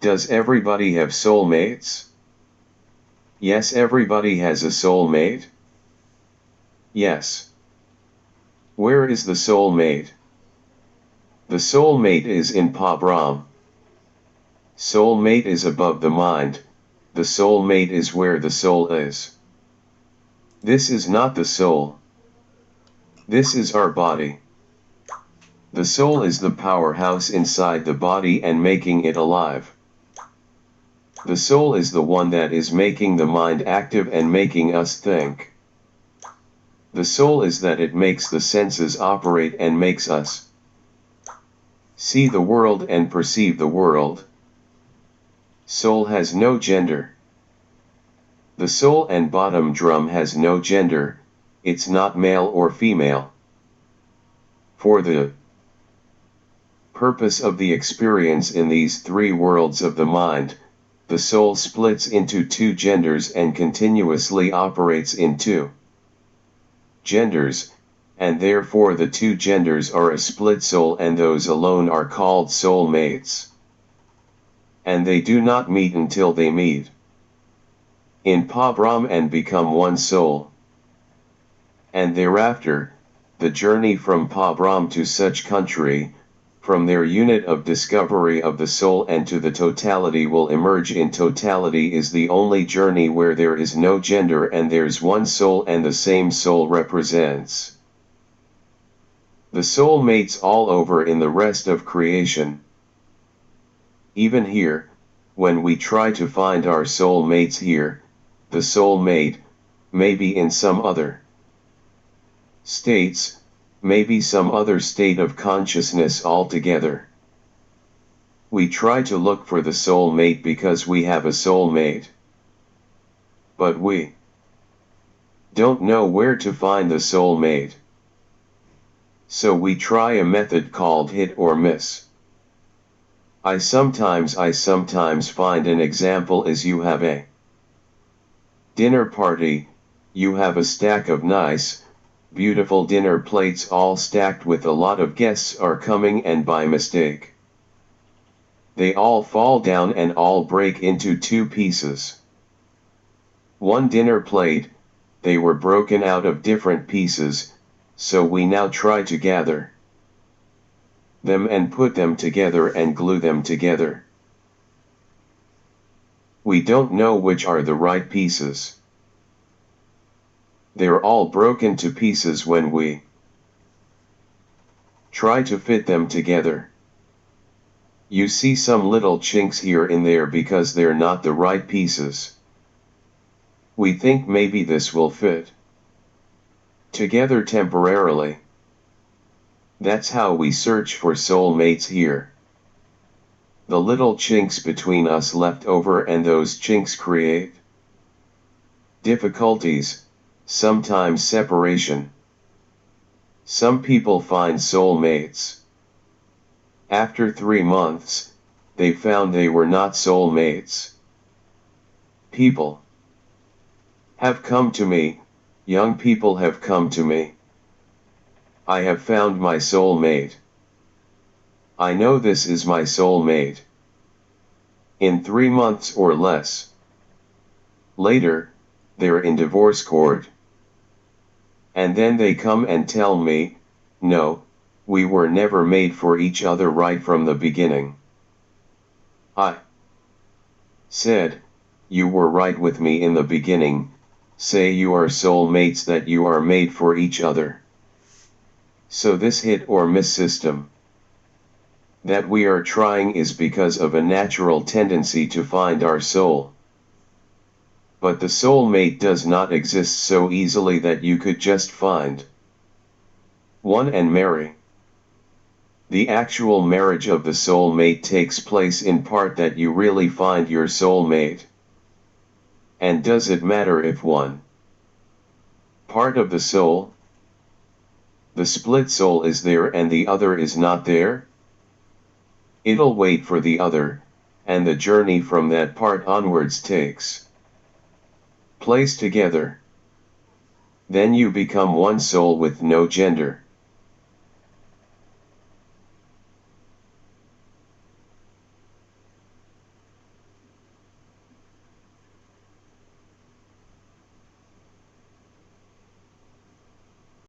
Does everybody have soulmates? Yes, everybody has a soulmate. Yes. Where is the soulmate? The soulmate is in Pa-Brahm. Soulmate is above the mind, the soulmate is where the soul is. This is not the soul. This is our body. The soul is the powerhouse inside the body and making it alive. The soul is the one that is making the mind active and making us think. The soul is that it makes the senses operate and makes us see the world and perceive the world. Soul has no gender. The soul and bottom drum has no gender, it's not male or female. For the purpose of the experience in these three worlds of the mind, the soul splits into two genders and continuously operates in two genders, and therefore the two genders are a split soul and those alone are called soulmates. And they do not meet until they meet in Pa-Brahm and become one soul. And thereafter, the journey from Pa-Brahm to such country, from their unit of discovery of the soul and to the totality will emerge in totality is the only journey where there is no gender and there's one soul and the same soul represents the soulmates all over in the rest of creation. Even here, when we try to find our soulmates here, the soulmate, maybe in some other states, maybe some other state of consciousness altogether. We try to look for the soulmate because we have a soulmate. But we don't know where to find the soulmate. So we try a method called hit or miss. I sometimes find an example is you have a dinner party, you have a stack of nice, beautiful dinner plates all stacked with a lot of guests are coming and by mistake they all fall down and all break into two pieces. One dinner plate, they were broken out of different pieces, so we now try to gather them and put them together and glue them together. We don't know which are the right pieces. They're all broken to pieces when we try to fit them together. You see some little chinks here and there because they're not the right pieces. We think maybe this will fit together temporarily. That's how we search for soulmates here. The little chinks between us left over and those chinks create difficulties, sometimes separation. Some people find soulmates. After 3 months, they found they were not soulmates. People have come to me, young people have come to me. I have found my soulmate. I know this is my soulmate. In 3 months or less. Later, they're in divorce court. And then they come and tell me, no, we were never made for each other right from the beginning. I said, you were right with me in the beginning, say you are soulmates that you are made for each other. So this hit or miss system that we are trying is because of a natural tendency to find our soul. But the soulmate does not exist so easily that you could just find one and marry. The actual marriage of the soulmate takes place in part that you really find your soulmate. And does it matter if one part of the soul, the split soul, is there and the other is not there? It'll wait for the other, and the journey from that part onwards takes place together. Then you become one soul with no gender.